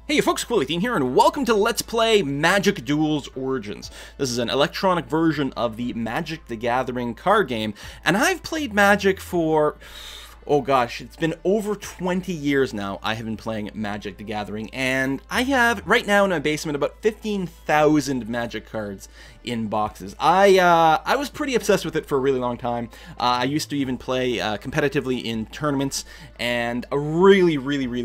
Hey folks, Quilly18 here, and welcome to Let's Play Magic Duels Origins. This is an electronic version of the Magic the Gathering card game, and I've played Magic for... oh gosh, it's been over 20 years now I have been playing Magic the Gathering, and I have, right now in my basement, about 15,000 Magic cards in boxes. I was pretty obsessed with it for a really long time. I used to even play competitively in tournaments, and I really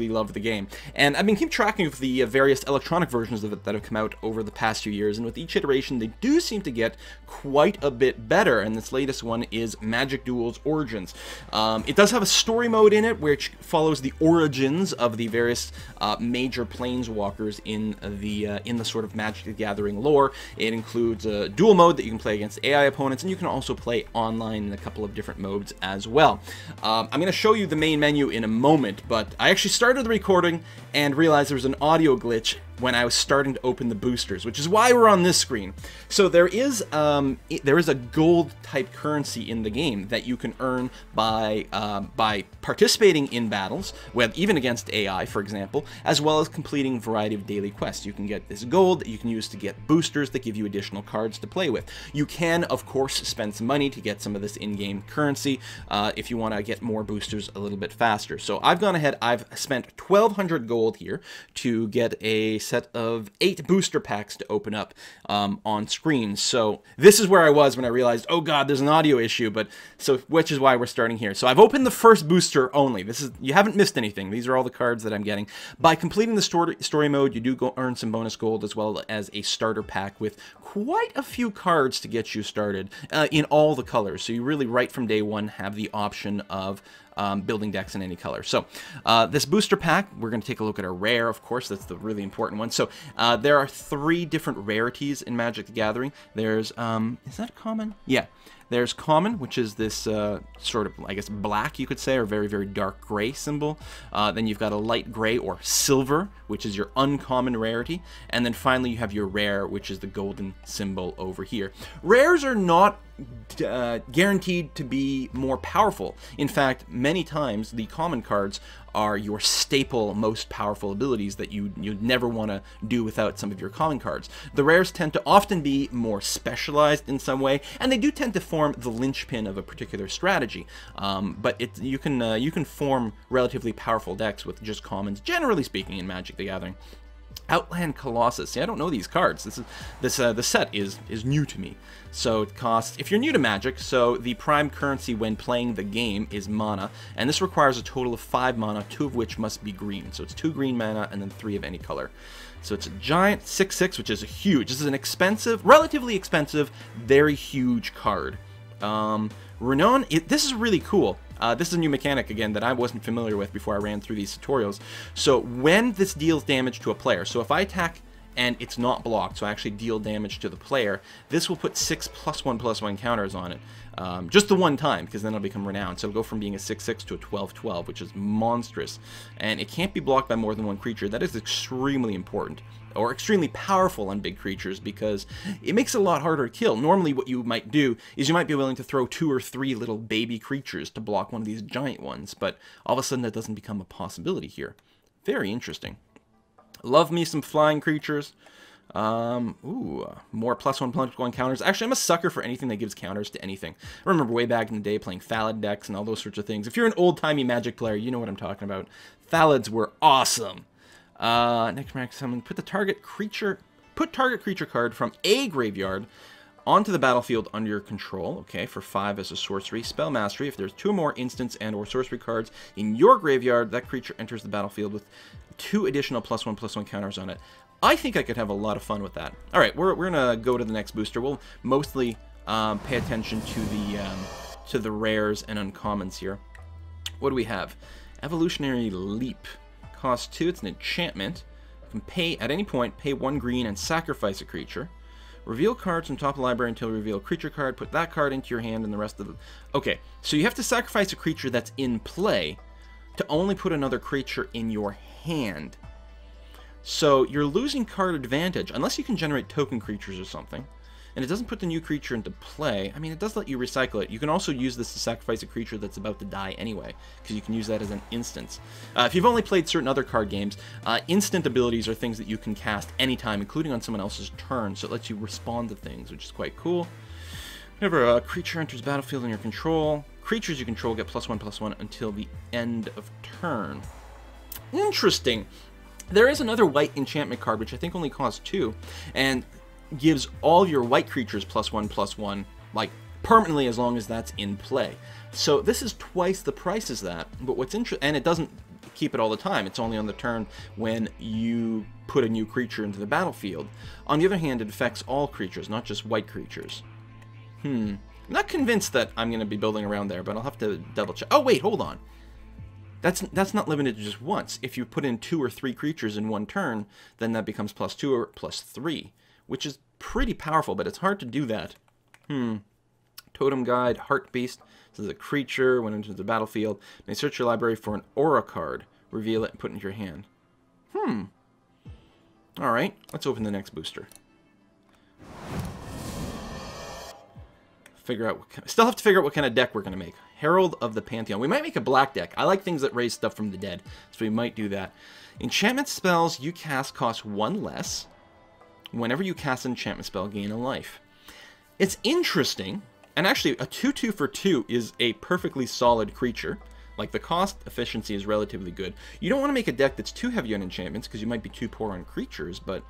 loved the game. And I've been keep tracking of the various electronic versions of it that have come out over the past few years, and with each iteration they do seem to get quite a bit better, and this latest one is Magic Duels Origins. It does have a story mode in it, which follows the origins of the various major planeswalkers in the sort of Magic the Gathering lore. It includes a duel mode that you can play against AI opponents, and you can also play online in a couple of different modes as well. I'm going to show you the main menu in a moment, but I actually started the recording and realized there was an audio glitch when I was starting to open the boosters, which is why we're on this screen. So there is a gold type currency in the game that you can earn by participating in battles, even against AI, for example, as well as completing a variety of daily quests. You can get this gold that you can use to get boosters that give you additional cards to play with. You can, of course, spend some money to get some of this in-game currency if you want to get more boosters a little bit faster. So I've gone ahead, I've spent 1,200 gold here to get a set of 8 booster packs to open up on screen. So this is where I was when I realized, oh god, there's an audio issue, which is why we're starting here. So I've opened the first booster only. You haven't missed anything. These are all the cards that I'm getting. By completing the story mode, you do earn some bonus gold as well as a starter pack with quite a few cards to get you started in all the colors. So you really, right from day one, have the option of building decks in any color. So this booster pack, we're going to take a look at our rare, of course. That's the really important one. So there are 3 different rarities in Magic the Gathering. There's, is that common? Yeah. There's common, which is this sort of, I guess, black, you could say, or very dark gray symbol. Then you've got a light gray or silver, which is your uncommon rarity. And then finally you have your rare, which is the golden symbol over here. Rares are not guaranteed to be more powerful. In fact, many times the common cards are your staple, most powerful abilities that you'd never want to do without some of your common cards. The rares tend to often be more specialized in some way, and they do tend to form the linchpin of a particular strategy. But you can form relatively powerful decks with just commons, generally speaking, in Magic the Gathering. Outland Colossus. See, I don't know these cards. The set is new to me. So it costs, if you're new to Magic, so the prime currency when playing the game is mana, and this requires a total of 5 mana, 2 of which must be green. So it's 2 green mana and then 3 of any color. So it's a giant 6/6, which is a huge. This is an expensive, relatively expensive, very huge card. Renon, this is really cool. This is a new mechanic, again, that I wasn't familiar with before I ran through these tutorials. So when this deals damage to a player, so if I attack and it's not blocked, so I actually deal damage to the player, this will put 6 +1/+1 counters on it. Just the one time, because then it'll become renowned. So it'll go from being a 6/6 to a 12/12, which is monstrous. And it can't be blocked by more than one creature. That is extremely important, or extremely powerful on big creatures, because it makes it a lot harder to kill. Normally what you might do is you might be willing to throw 2 or 3 little baby creatures to block one of these giant ones, but all of a sudden that doesn't become a possibility here. Very interesting. Love me some flying creatures. Ooh, more +1/+1 counters. Actually, I'm a sucker for anything that gives counters to anything. I remember way back in the day playing Thallid decks and all those sorts of things. If you're an old-timey Magic player, you know what I'm talking about. Thallids were awesome. Next magic summon, put target creature card from a graveyard onto the battlefield under your control. Okay, for 5 as a sorcery. Spell mastery. If there's 2 or more instants and or sorcery cards in your graveyard, that creature enters the battlefield with 2 additional +1/+1 counters on it. I think I could have a lot of fun with that. All right, we're gonna go to the next booster. We'll mostly pay attention to the rares and uncommons here. What do we have? Evolutionary Leap. Costs 2. It's an enchantment. You can pay at any point, pay 1 green and sacrifice a creature. Reveal cards from top of the library until you reveal a creature card. Put that card into your hand and the rest of the... Okay, so you have to sacrifice a creature that's in play to only put another creature in your hand. So you're losing card advantage, unless you can generate token creatures or something. and it doesn't put the new creature into play. I mean, it does let you recycle it. You can also use this to sacrifice a creature that's about to die anyway, because you can use that as an instance. If you've only played certain other card games, instant abilities are things that you can cast anytime, including on someone else's turn, so it lets you respond to things, which is quite cool. Whenever a creature enters battlefield in your control, creatures you control get +1/+1 until the end of turn. Interesting. There is another white enchantment card, which I think only costs 2, and gives all your white creatures +1/+1, like, permanently as long as that's in play. So this is twice the price as that, but what's interesting, and it doesn't keep it all the time, it's only on the turn when you put a new creature into the battlefield. On the other hand, it affects all creatures, not just white creatures. I'm not convinced that I'm going to be building around there, but I'll have to double check. Oh wait, hold on. That's not limited to just once. If you put in 2 or 3 creatures in one turn, then that becomes +2 or +3, which is pretty powerful, but it's hard to do that. Totem Guide, Heart Beast. This is a creature. When it enters the battlefield, may search your library for an aura card, reveal it, and put it into your hand. Alright, let's open the next booster. Still have to figure out what kind of deck we're going to make. Herald of the Pantheon. We might make a black deck. I like things that raise stuff from the dead, so we might do that. Enchantment spells you cast cost 1 less. Whenever you cast an enchantment spell, gain a life. It's interesting, and actually a 2/2 for 2 is a perfectly solid creature. Like, the cost efficiency is relatively good. You don't want to make a deck that's too heavy on enchantments, because you might be too poor on creatures, but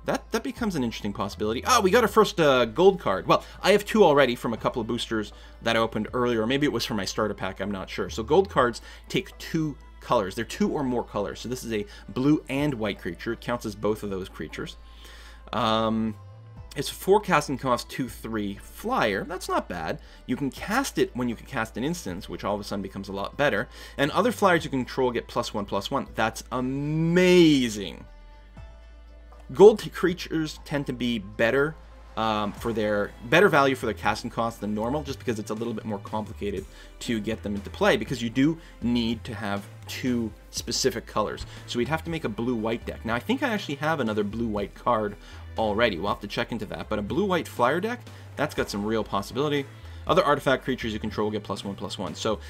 that becomes an interesting possibility. Oh, we got our first gold card. Well, I have 2 already from a couple of boosters that I opened earlier. Or maybe it was from my starter pack, I'm not sure. So gold cards take 2 colors. They're 2 or more colors. So this is a blue and white creature. It counts as both of those creatures. It's 4 casting cost, 2/3 flyer. That's not bad. You can cast it when you can cast an instance, which all of a sudden becomes a lot better. And other flyers you control get +1/+1. That's amazing. Gold creatures tend to be better better value for their casting costs than normal, just because it's a little bit more complicated to get them into play, because you do need to have 2 specific colors. So we'd have to make a blue-white deck. Now, I think I actually have another blue-white card already. We'll have to check into that. But a blue-white flyer deck, that's got some real possibility. Other artifact creatures you control get +1/+1. So,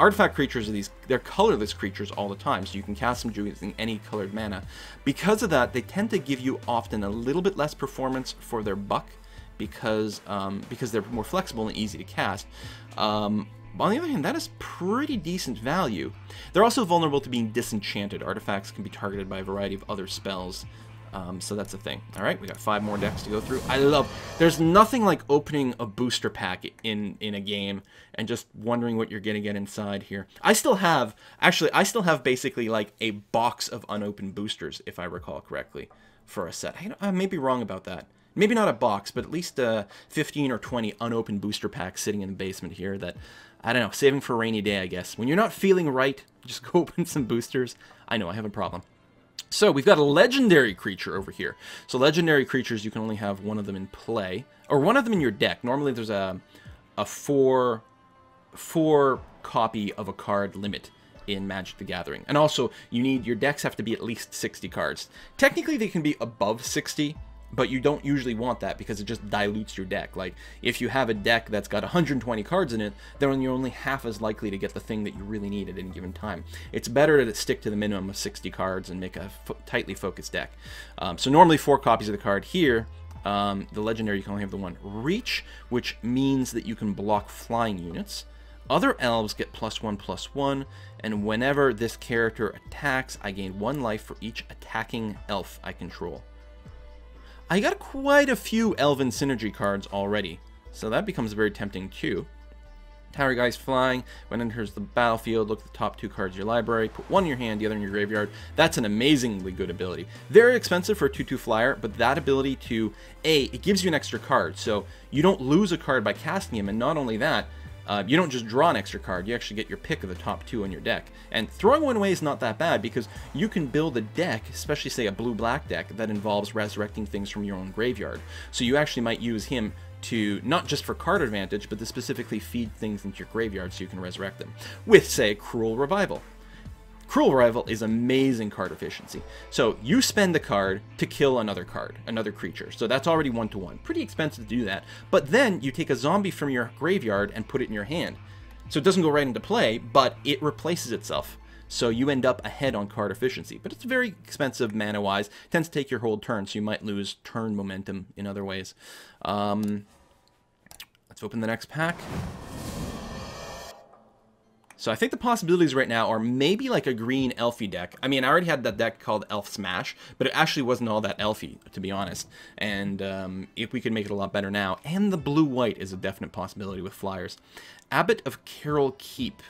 artifact creatures are they're colorless creatures all the time, so you can cast them using any colored mana. Because of that, they tend to give you often a little bit less performance for their buck, because they're more flexible and easy to cast. On the other hand, that is pretty decent value. They're also vulnerable to being disenchanted. Artifacts can be targeted by a variety of other spells. So that's a thing. Alright, we got 5 more decks to go through. There's nothing like opening a booster pack in a game and just wondering what you're gonna get inside here. I still have basically like a box of unopened boosters, if I recall correctly, for a set. I may be wrong about that. Maybe not a box, but at least 15 or 20 unopened booster packs sitting in the basement here that, I don't know, saving for a rainy day, I guess. When you're not feeling right, just go open some boosters. I know, I have a problem. So we've got a legendary creature over here. So legendary creatures, you can only have 1 of them in play, or 1 of them in your deck. Normally there's a 4 copy of a card limit in Magic the Gathering. And also, your decks have to be at least 60 cards. Technically they can be above 60, but you don't usually want that because it just dilutes your deck. Like, if you have a deck that's got 120 cards in it, then you're only half as likely to get the thing that you really need at any given time. It's better to stick to the minimum of 60 cards and make a tightly focused deck. So normally 4 copies of the card here. The legendary, you can only have the 1. Reach, which means that you can block flying units. Other elves get +1/+1, and whenever this character attacks, I gain 1 life for each attacking elf I control. I got quite a few Elven Synergy cards already, so that becomes very tempting too. Tower Guy's Flying. When it enters the battlefield, look at the top 2 cards of your library, put 1 in your hand, the other in your graveyard. That's an amazingly good ability. Very expensive for a 2/2 flyer, but that ability to, it gives you an extra card, so you don't lose a card by casting him, and not only that, you don't just draw an extra card, you actually get your pick of the top 2 in your deck. And throwing 1 away is not that bad, because you can build a deck, especially say a blue-black deck, that involves resurrecting things from your own graveyard. So you actually might use him to, not just for card advantage, but to specifically feed things into your graveyard so you can resurrect them. With, say, Cruel Revival. Cruel Rival is amazing card efficiency. So you spend the card to kill another card, another creature. So that's already 1-to-1. Pretty expensive to do that. But then you take a zombie from your graveyard and put it in your hand. So it doesn't go right into play, but it replaces itself. So you end up ahead on card efficiency. But it's very expensive mana-wise. Tends to take your whole turn, so you might lose turn momentum in other ways. Let's open the next pack. So I think the possibilities right now are maybe like a green elfy deck. I mean, I already had that deck called Elf Smash, but it actually wasn't all that elfy, to be honest. And if we could make it a lot better now. And the blue-white is a definite possibility with flyers. Abbot of Carol Keep.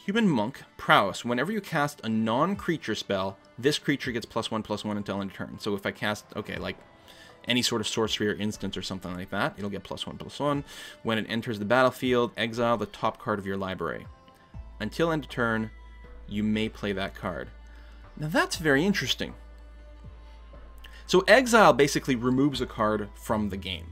Human Monk, Prowess. Whenever you cast a non-creature spell, this creature gets +1/+1 until end of turn. So if I cast, okay, like any sort of sorcery or instance or something like that, it'll get +1/+1. When it enters the battlefield, exile the top card of your library. Until end of turn, you may play that card. Now that's very interesting. So exile basically removes a card from the game.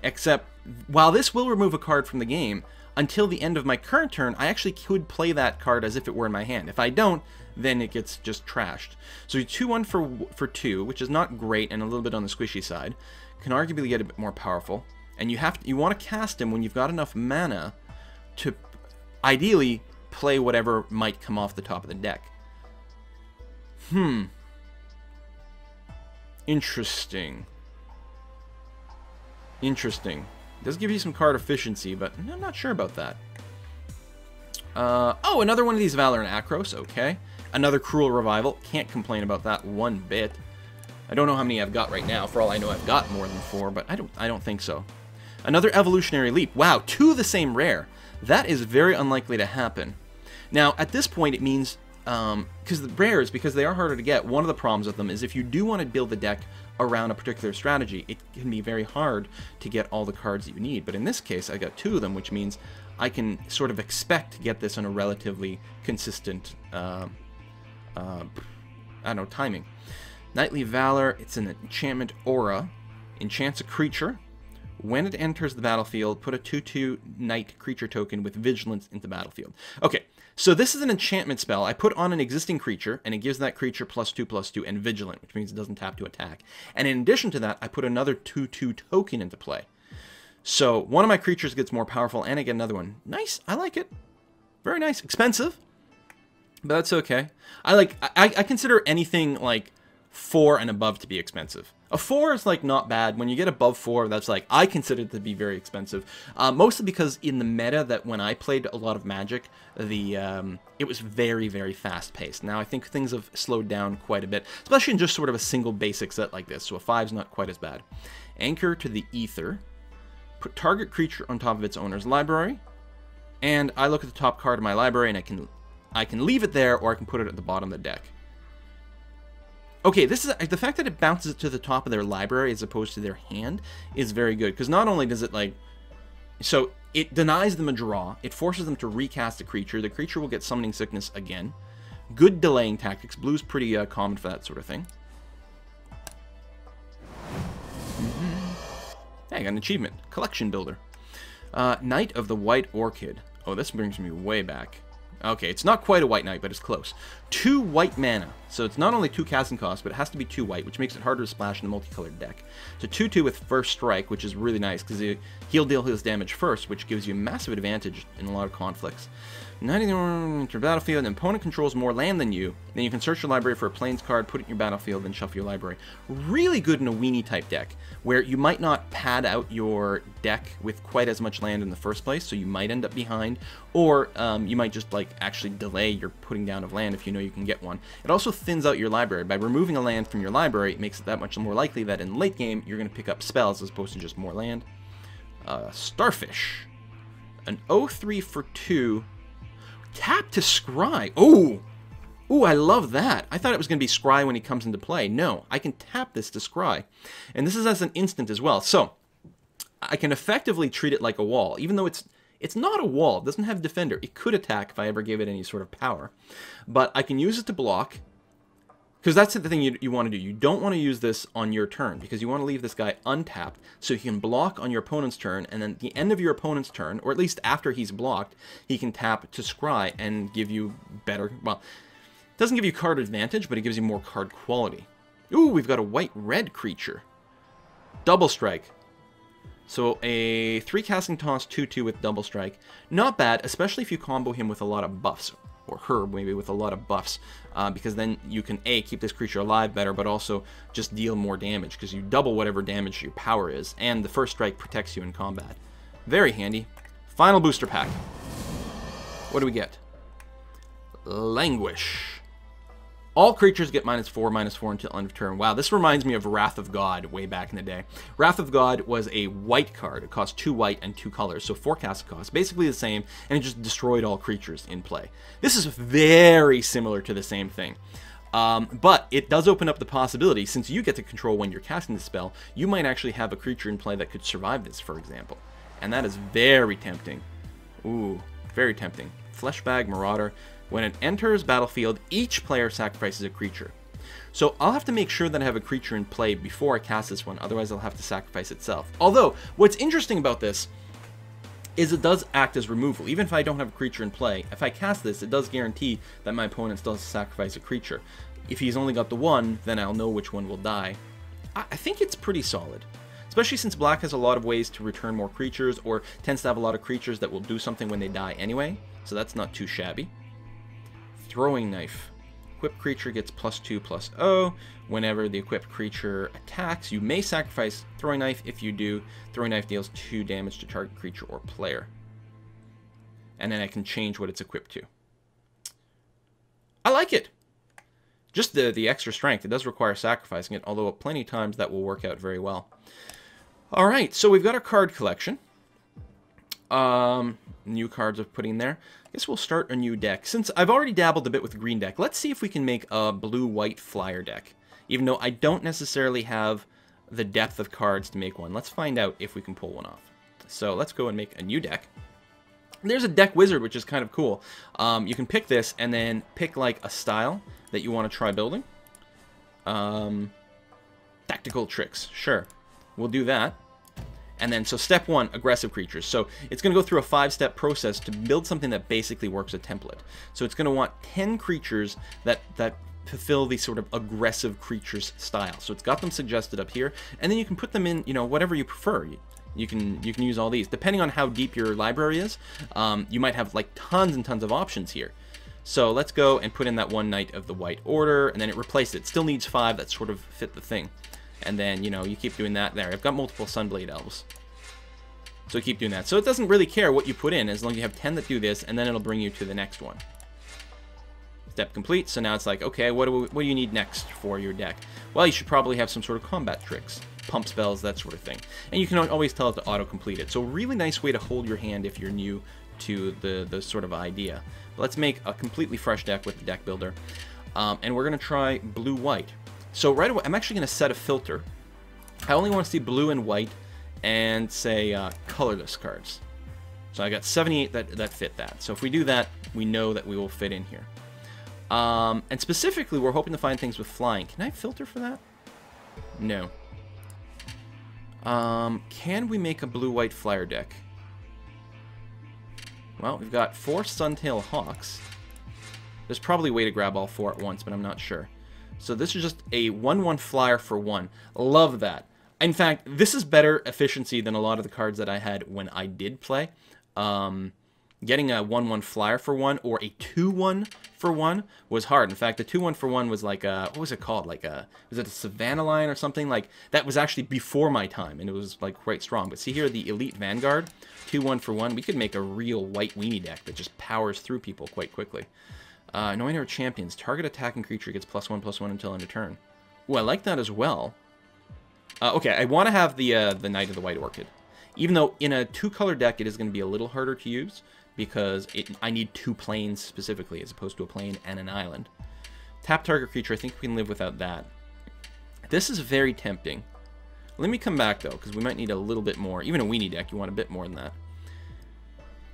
Except, while this will remove a card from the game, until the end of my current turn, I actually could play that card as if it were in my hand. If I don't, then it gets just trashed. So you 2-1 for 2, which is not great and a little bit on the squishy side. Can arguably get a bit more powerful. And you want to cast him when you've got enough mana to ideally play whatever might come off the top of the deck. Interesting. Interesting. Does give you some card efficiency, but I'm not sure about that. Oh, another one of these Valor and Akros, okay. Another Cruel Revival, can't complain about that one bit. I don't know how many I've got right now. For all I know, I've got more than 4, but I don't think so. Another Evolutionary Leap. Wow, 2 of the same rare. That is very unlikely to happen. Now, at this point, it means, because the rares, because they are harder to get, one of the problems with them is if you do want to build the deck around a particular strategy, it can be very hard to get all the cards that you need. But in this case, I got 2 of them, which means I can sort of expect to get this on a relatively consistent, I don't know, timing. Knightly Valor, it's an enchantment aura. Enchants a creature. When it enters the battlefield, put a 2/2 knight creature token with vigilance into the battlefield. Okay, so this is an enchantment spell. I put on an existing creature, and it gives that creature +2/+2 and vigilant, which means it doesn't tap to attack. And in addition to that, I put another 2/2 token into play. So one of my creatures gets more powerful, and I get another one. Nice, I like it. Very nice. Expensive, but that's okay. I consider anything like 4 and above to be expensive. A 4 is like not bad. When you get above 4, that's like, I consider it to be very expensive. Mostly because in the meta that when I played a lot of Magic, it was very, very fast paced. Now I think things have slowed down quite a bit, especially in just sort of a single basic set like this. So a 5's not quite as bad. Anchor to the Ether. Put target creature on top of its owner's library. And I look at the top card of my library and I can leave it there, or I can put it at the bottom of the deck. Okay, this is the fact that it bounces it to the top of their library as opposed to their hand is very good, because not only does it so it denies them a draw, it forces them to recast a creature. The creature will get Summoning Sickness again. Good delaying tactics. Blue's pretty common for that sort of thing. Hey, I got an achievement. Collection Builder. Knight of the White Orchid. Oh, this brings me way back. Okay, it's not quite a white knight, but it's close. 2 white mana. So it's not only 2 casting costs, but it has to be 2 white, which makes it harder to splash in a multicolored deck. So 2/2 with First Strike, which is really nice, because he'll deal his damage first, which gives you massive advantage in a lot of conflicts. 90 enter battlefield, an opponent controls more land than you, then you can search your library for a plains card, put it in your battlefield, then shuffle your library. Really good in a Weenie type deck, where you might not pad out your deck with quite as much land in the first place, so you might end up behind, or you might just actually delay your putting down of land if you know you can get one. It also thins out your library. By removing a land from your library, it makes it that much more likely that in late game you're going to pick up spells as opposed to just more land. Starfish. An 0/3 for 2. Tap to scry. Oh! Ooh, I love that. I thought it was going to be scry when he comes into play. No, I can tap this to scry. And this is as an instant as well. So, I can effectively treat it like a wall. Even though it's not a wall. It doesn't have defender. It could attack if I ever gave it any sort of power. But I can use it to block. Because that's the thing you want to do. You don't want to use this on your turn, because you want to leave this guy untapped so he can block on your opponent's turn, and then at the end of your opponent's turn, or at least after he's blocked, he can tap to scry and give you better, well, it doesn't give you card advantage, but it gives you more card quality. Ooh, we've got a white-red creature. Double Strike. So a 3 casting toss 2/2 with Double Strike. Not bad, especially if you combo him with a lot of buffs. Or her, maybe, with a lot of buffs. Because then you can, A, keep this creature alive better, but also just deal more damage, because you double whatever damage your power is. And the first strike protects you in combat. Very handy. Final booster pack. What do we get? Languish. All creatures get -4/-4 until end of turn. Wow, this reminds me of Wrath of God way back in the day. Wrath of God was a white card. It cost 2 white and 2 colors, so 4 cast cost. Basically the same, and it just destroyed all creatures in play. This is very similar to the same thing. But it does open up the possibility, since you get to control when you're casting the spell, you might actually have a creature in play that could survive this, for example. And that is very tempting. Ooh, very tempting. Fleshbag Marauder. When it enters battlefield, each player sacrifices a creature. So I'll have to make sure that I have a creature in play before I cast this one, otherwise I'll have to sacrifice itself. Although, what's interesting about this is it does act as removal. Even if I don't have a creature in play, if I cast this, it does guarantee that my opponent still has to sacrifice a creature. If he's only got the one, then I'll know which one will die. I think it's pretty solid. Especially since black has a lot of ways to return more creatures, or tends to have a lot of creatures that will do something when they die anyway, so that's not too shabby. Throwing Knife. Equipped creature gets +2/+0. Whenever the equipped creature attacks, you may sacrifice Throwing Knife. If you do, Throwing Knife deals 2 damage to target creature or player. And then I can change what it's equipped to. I like it! Just the extra strength. It does require sacrificing it, although plenty of times that will work out very well. Alright, so we've got our card collection. New cards of putting there. I guess we'll start a new deck. Since I've already dabbled a bit with the green deck, let's see if we can make a blue-white flyer deck. Even though I don't necessarily have the depth of cards to make one. Let's find out if we can pull one off. So let's go and make a new deck. There's a deck wizard, which is kind of cool. You can pick this and then pick like a style that you want to try building. Tactical tricks, sure. We'll do that. And then, so step 1, aggressive creatures. So it's going to go through a 5-step process to build something that basically works a template. So it's going to want 10 creatures that fulfill the sort of aggressive creatures style. So it's got them suggested up here, and then you can put them in, you know, whatever you prefer. You can use all these. Depending on how deep your library is, you might have like tons and tons of options here. So let's go and put in that one Knight of the White Order, and then it replaced it. It still needs 5 that sort of fit the thing. And then, you know, you keep doing that there. I've got multiple Sunblade Elves. So keep doing that. So it doesn't really care what you put in, as long as you have 10 that do this, and then it'll bring you to the next one. Step complete. So now it's like, okay, what do you need next for your deck? Well, you should probably have some sort of combat tricks, pump spells, that sort of thing. And you can always tell it to auto-complete it. So a really nice way to hold your hand if you're new to the sort of idea. But let's make a completely fresh deck with the deck builder. And we're going to try blue-white. So right away, I'm actually going to set a filter. I only want to see blue and white and say colorless cards. So I got 78 that fit that. So if we do that, we know that we will fit in here. And specifically, we're hoping to find things with flying. Can I filter for that? No. Can we make a blue-white flyer deck? Well, we've got 4 Suntail Hawks. There's probably a way to grab all 4 at once, but I'm not sure. So this is just a 1/1 flyer for 1. Love that. In fact, this is better efficiency than a lot of the cards that I had when I did play. Getting a 1/1 flyer for 1 or a 2/1 for 1 was hard. In fact, the 2/1 for 1 was like a, what was it called? Like a, was it a Savannah line or something? Like, that was actually before my time, and it was like quite strong. But see here, the Elite Vanguard, 2/1 for 1. We could make a real white weenie deck that just powers through people quite quickly. Knowing our champions, target attacking creature gets +1/+1 until end of turn. Ooh, I like that as well. Okay, I want to have the Knight of the White Orchid. Even though in a 2-color deck it is going to be a little harder to use, because I need 2 planes specifically, as opposed to a plane and an island. Tap target creature, I think we can live without that. This is very tempting. Let me come back, though, because we might need a little bit more. Even a weenie deck, you want a bit more than that.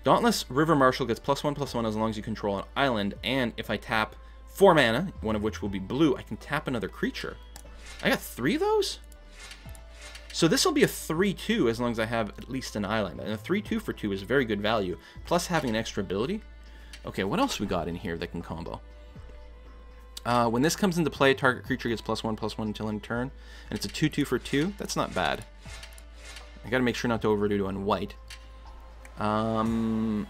Dauntless River Marshal gets +1/+1 as long as you control an island, and if I tap 4 mana, one of which will be blue. I can tap another creature. I got 3 of those? So this will be a 3-2 as long as I have at least an island. And a 3-2 for 2 is very good value, plus having an extra ability. Okay, what else we got in here that can combo? When this comes into play, target creature gets +1/+1 until end turn. And it's a 2-2 for 2. That's not bad. I gotta make sure not to overdo it on white. I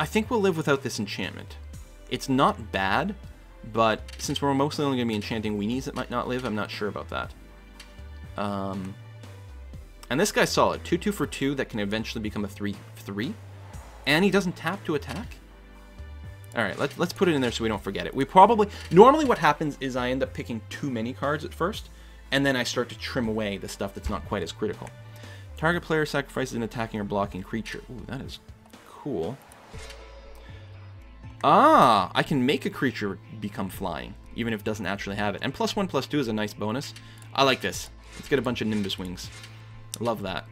think we'll live without this enchantment. It's not bad, but since we're mostly only going to be enchanting weenies that might not live, I'm not sure about that. And this guy's solid. 2-2 for 2 that can eventually become a 3-3. And he doesn't tap to attack. Alright, let's put it in there so we don't forget it. We probably... Normally what happens is I end up picking too many cards at first, and then I start to trim away the stuff that's not quite as critical. Target player sacrifices an attacking or blocking creature. Ooh, that is cool. Ah, I can make a creature become flying, even if it doesn't actually have it. And +1/+2 is a nice bonus. I like this. Let's get a bunch of Nimbus wings. Love that.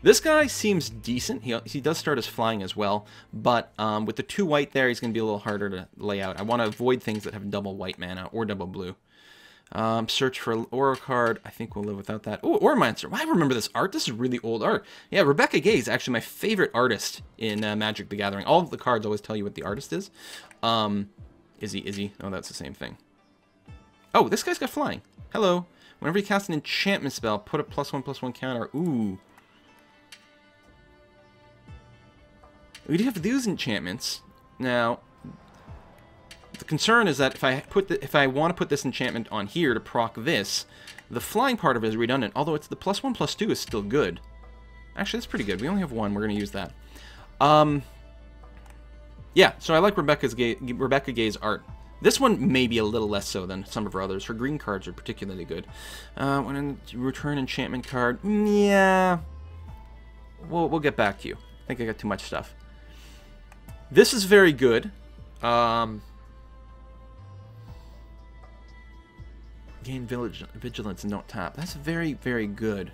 This guy seems decent. He does start as flying as well, but with the 2 white there, he's going to be a little harder to lay out. I want to avoid things that have double white mana or double blue. Search for Aura card. I think we'll live without that. Oh, Auramancer. I remember this art. This is really old art. Yeah, Rebecca Gay is actually my favorite artist in Magic the Gathering. All of the cards always tell you what the artist is. Izzy. Oh, that's the same thing. Oh, this guy's got flying. Hello. Whenever you cast an enchantment spell, put a +1/+1 counter. Ooh. We do have these enchantments. Now, the concern is that if I want to put this enchantment on here to proc this, the flying part of it is redundant, although it's the +1/+2 is still good. Actually, that's pretty good. We only have 1. We're going to use that. Yeah, so I like Rebecca Gay's art. This one may be a little less so than some of her others. Her green cards are particularly good. When you return enchantment card, yeah. We'll get back to you. I think I got too much stuff. This is very good. Gain vigilance and don't tap. That's very, very good.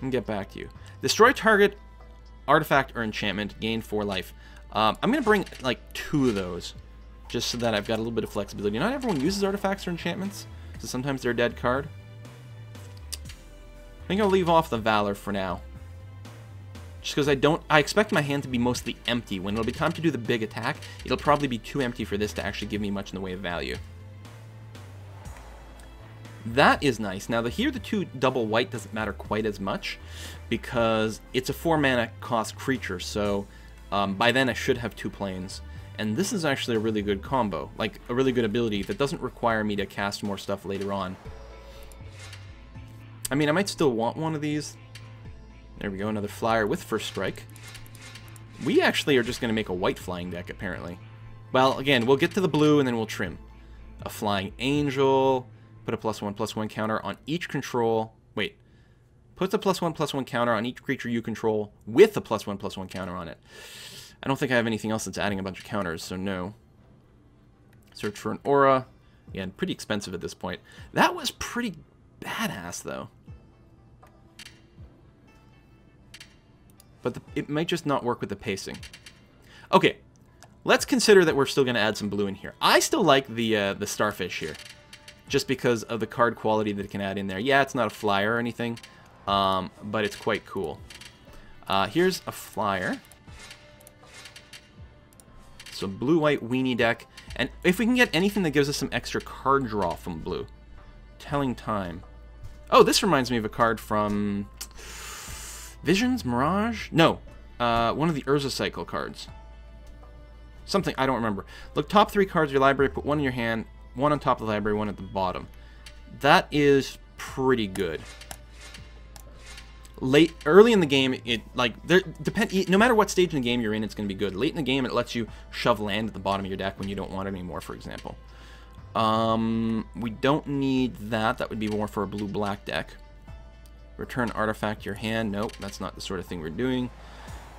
I'll get back to you. Destroy target artifact or enchantment. Gain 4 life. I'm going to bring like 2 of those, just so that I've got a little bit of flexibility. Not everyone uses artifacts or enchantments, so sometimes they're a dead card. I think I'll leave off the Valor for now. Just because I expect my hand to be mostly empty. When it'll be time to do the big attack, it'll probably be too empty for this to actually give me much in the way of value. That is nice. Now, here the 2 double white doesn't matter quite as much, because it's a 4 mana cost creature, so by then I should have 2 planes. And this is actually a really good combo, like a really good ability that doesn't require me to cast more stuff later on. I mean, I might still want one of these. There we go, another flyer with first strike. We actually are just going to make a white flying deck, apparently. Well, again, we'll get to the blue and then we'll trim. A flying angel. Put a +1/+1 counter on each control. Wait. Put a +1/+1 counter on each creature you control with a +1/+1 counter on it. I don't think I have anything else that's adding a bunch of counters, so no. Search for an aura. Again, pretty expensive at this point. That was pretty badass, though. But it might just not work with the pacing. Okay, let's consider that we're still going to add some blue in here. I still like the starfish here, just because of the card quality that it can add in there. Yeah, it's not a flyer or anything, but it's quite cool. Here's a flyer. So blue-white weenie deck. And if we can get anything that gives us some extra card draw from blue. Telling time. Oh, this reminds me of a card from Visions? Mirage? No. One of the Urza Cycle cards. Something, I don't remember. Look, top 3 cards of your library, put 1 in your hand, 1 on top of the library, 1 at the bottom. That is pretty good. Early in the game, no matter what stage in the game you're in, it's going to be good. Late in the game, it lets you shove land at the bottom of your deck when you don't want it anymore, for example. We don't need that. That would be more for a blue-black deck. Return artifact to your hand. Nope, that's not the sort of thing we're doing.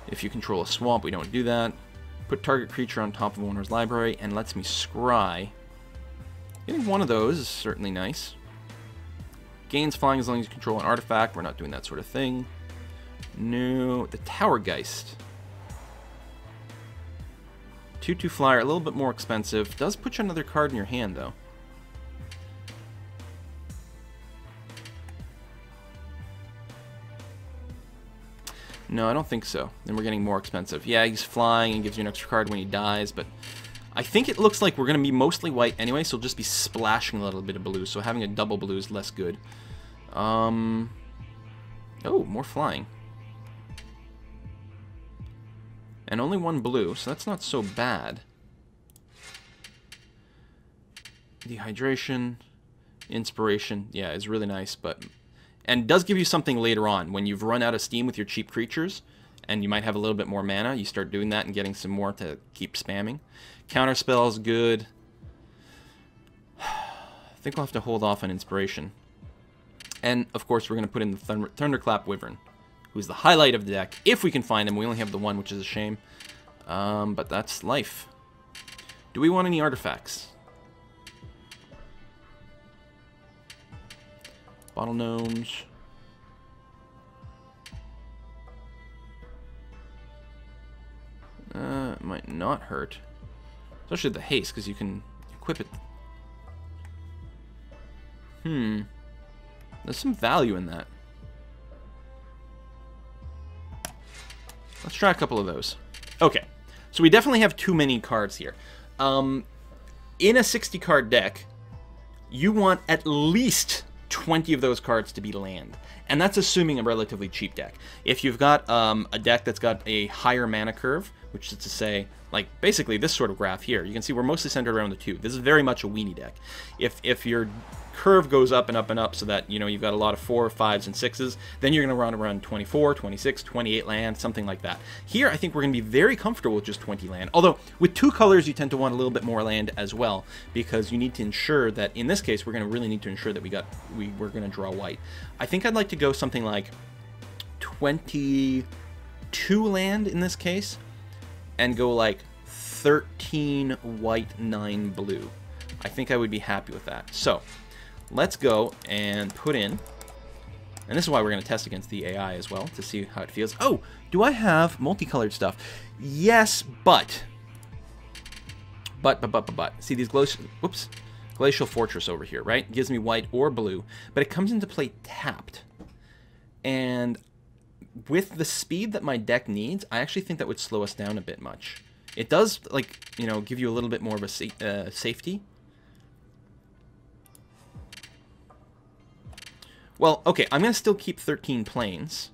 If you control a swamp, we don't do that. Put target creature on top of the owner's library and lets me scry. Getting 1 of those is certainly nice. Gains flying as long as you control an artifact. We're not doing that sort of thing. No, the Towergeist. 2/2 flyer, a little bit more expensive. Does put you another card in your hand, though. No, I don't think so. Then we're getting more expensive. Yeah, he's flying and gives you an extra card when he dies, but I think it looks like we're going to be mostly white anyway, so we'll just be splashing a little bit of blue, so having a double blue is less good. Oh, more flying. And only one blue, so that's not so bad. Dehydration, inspiration, yeah, is really nice, but... And does give you something later on. When you've run out of steam with your cheap creatures, and you might have a little bit more mana, you start doing that and getting some more to keep spamming. Counterspell is good. I think we'll have to hold off on inspiration. And, of course, we're going to put in the Thunderclap Wyvern, who's the highlight of the deck, if we can find him. We only have the one, which is a shame. But that's life. Do we want any artifacts? Bottle Gnomes. It might not hurt. Especially the haste, because you can equip it. There's some value in that. Let's try a couple of those. Okay, so we definitely have too many cards here. In a 60-card deck, you want at least 20 of those cards to be land. And that's assuming a relatively cheap deck. If you've got a deck that's got a higher mana curve, which is to say, like, basically this sort of graph here, you can see we're mostly centered around the 2. This is very much a Weenie deck. If your curve goes up and up and up so that, you know, you've got a lot of 4, 5s, and 6s, then you're going to run around 24, 26, 28 land, something like that. Here, I think we're going to be very comfortable with just 20 land. Although, with 2 colors, you tend to want a little bit more land as well, because you need to ensure that, in this case, we're going to really need to ensure that we're going to draw white. I think I'd like to go something like 22 land in this case, and go like 13 white, 9 blue. I think I would be happy with that. So, let's go and put in, and this is why we're going to test against the AI as well, to see how it feels. Oh, do I have multicolored stuff? Yes, but. See these Glacial Fortress over here, right? Gives me white or blue, but it comes into play tapped. And with the speed that my deck needs, I actually think that would slow us down a bit much. It does, like, you know, give you a little bit more of a safety. Well, okay, I'm going to still keep 13 plains.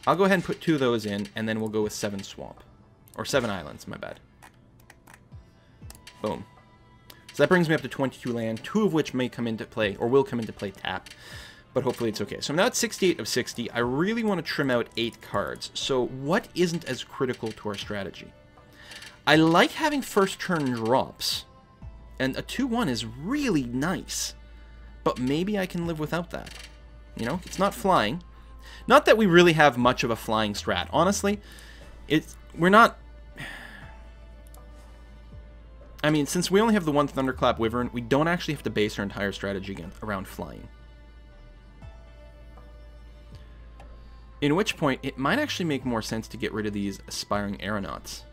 I'll go ahead and put 2 of those in, and then we'll go with 7 swamp. Or 7 islands, my bad. Boom. So that brings me up to 22 land, 2 of which may come into play, or will come into play tapped. But hopefully it's okay. So I'm now at 68 of 60. I really want to trim out 8 cards. So what isn't as critical to our strategy? I like having first turn drops. And a 2/1 is really nice. But maybe I can live without that. You know, it's not flying. Not that we really have much of a flying strat. Honestly, we're not... I mean, since we only have the 1 Thunderclap Wyvern, we don't actually have to base our entire strategy around flying. In which point, it might actually make more sense to get rid of these Aspiring Aeronauts.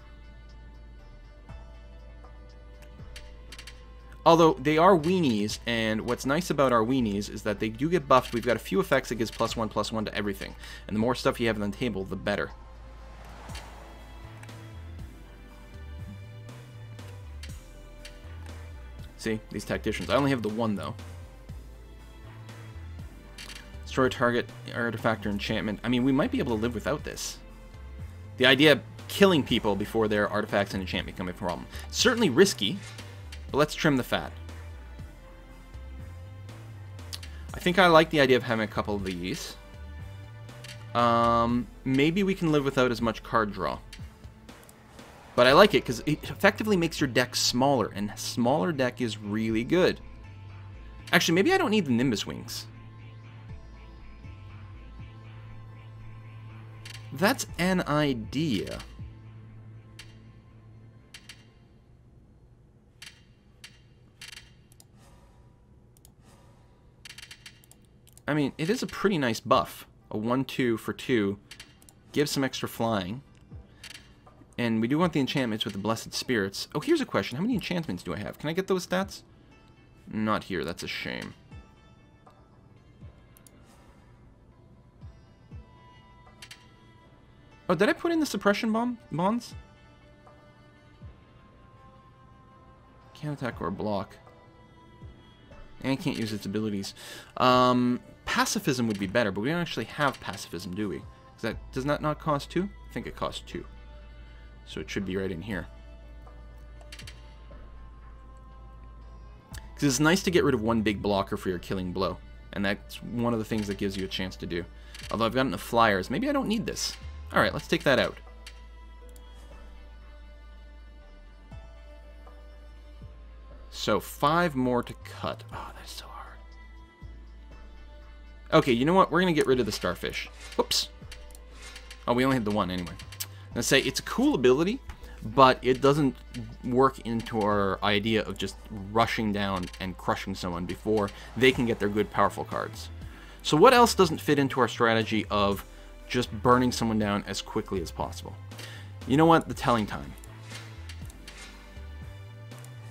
Although, they are Weenies, and what's nice about our Weenies is that they do get buffed. We've got a few effects that gives +1/+1 to everything. And the more stuff you have on the table, the better. See? These Tacticians. I only have the 1, though. Destroy target, artifact, or enchantment. I mean, we might be able to live without this. The idea of killing people before their artifacts and enchantment become a problem. Certainly risky, but let's trim the fat. I think I like the idea of having a couple of these. Maybe we can live without as much card draw. But I like it because it effectively makes your deck smaller, and a smaller deck is really good. Actually, maybe I don't need the Nimbus Wings. That's an idea. I mean, it is a pretty nice buff. A 1/2 for 2. Gives some extra flying. And we do want the enchantments with the Blessed Spirits. Oh, here's a question. How many enchantments do I have? Can I get those stats? Not here. That's a shame. Oh, did I put in the suppression bonds? Can't attack or block. And can't use its abilities. Pacifism would be better, but we don't actually have pacifism, do we? Does that not cost 2? I think it costs 2. So it should be right in here. Because it's nice to get rid of one big blocker for your killing blow. And that's one of the things that gives you a chance to do. Although I've gotten the flyers. Maybe I don't need this. Alright, let's take that out. So 5 more to cut. Oh, that's so hard. Okay, you know what? We're going to get rid of the starfish. Whoops. Oh, we only had the one anyway. Let's say it's a cool ability, but it doesn't work into our idea of just rushing down and crushing someone before they can get their good, powerful cards. So what else doesn't fit into our strategy of just burning someone down as quickly as possible? You know what? The telling time.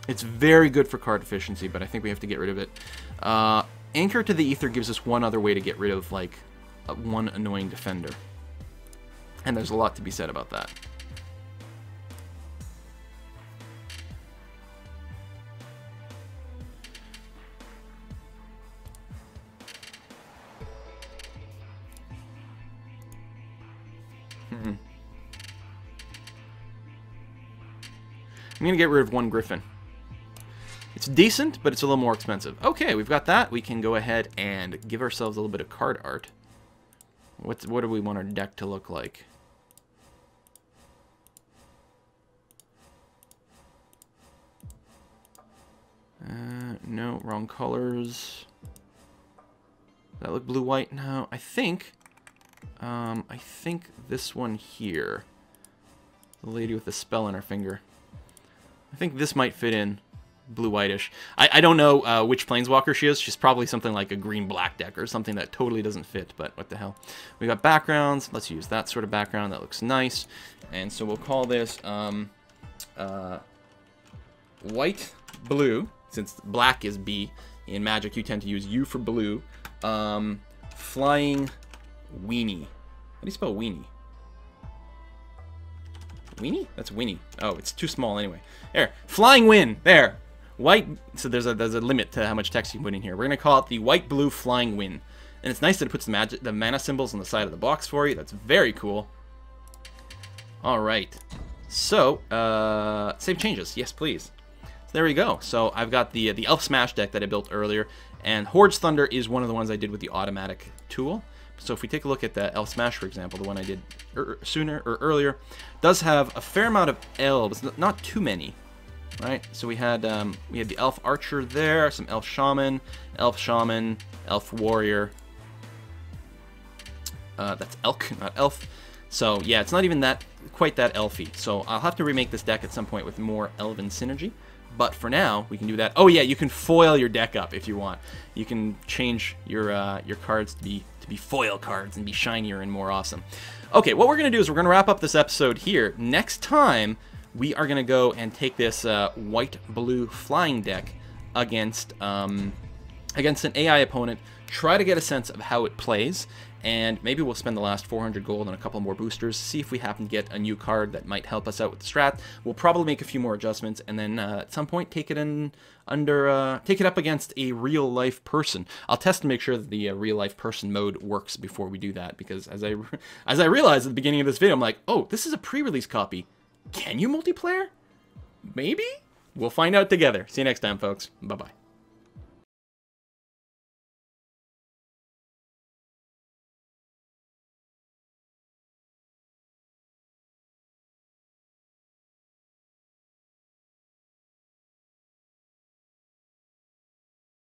It's very good for card efficiency, but I think we have to get rid of it. Anchor to the Ether gives us one other way to get rid of, like, one annoying defender. And there's a lot to be said about that. I'm going to get rid of one Griffin. It's decent, but it's a little more expensive. Okay, we've got that. We can go ahead and give ourselves a little bit of card art. What do we want our deck to look like? No, wrong colors. Does that look blue-white? No, I think this one here. The lady with the spell on her finger. I think this might fit in blue-whitish. I don't know which Planeswalker she is. She's probably something like a green-black deck or something that totally doesn't fit, but what the hell. We got backgrounds. Let's use that sort of background. That looks nice. And so we'll call this white-blue, since black is B. In Magic, you tend to use U for blue. Flying Weenie. How do you spell Weenie? Weenie? That's Winnie. Oh, it's too small anyway. There. Flying Win. There. White. So there's a limit to how much text you can put in here. We're going to call it the White-Blue Flying Win. And it's nice that it puts the mana symbols on the side of the box for you. That's very cool. All right. So, save changes. Yes, please. So there we go. So I've got the Elf Smash deck that I built earlier. And Horde's Thunder is one of the ones I did with the automatic tool. So if we take a look at the Elf Smash, for example, the one I did earlier, does have a fair amount of elves, not too many, right? So we had the Elf Archer there, some Elf Shaman, Elf Warrior. That's Elk, not Elf. So yeah, it's not even quite that elfy. So I'll have to remake this deck at some point with more Elven synergy. But for now, we can do that. Oh yeah, you can foil your deck up if you want. You can change your cards to be foil cards and be shinier and more awesome. Okay, what we're going to do is we're going to wrap up this episode here. Next time, we are going to go and take this white-blue flying deck against an AI opponent, try to get a sense of how it plays, and maybe we'll spend the last 400 gold on a couple more boosters, see if we happen to get a new card that might help us out with the strat. We'll probably make a few more adjustments, and then at some point take it up against a real-life person. I'll test to make sure that the real-life person mode works before we do that, because as I realized at the beginning of this video, I'm like, oh, this is a pre-release copy. Can you multiplayer? Maybe? We'll find out together. See you next time, folks. Bye-bye.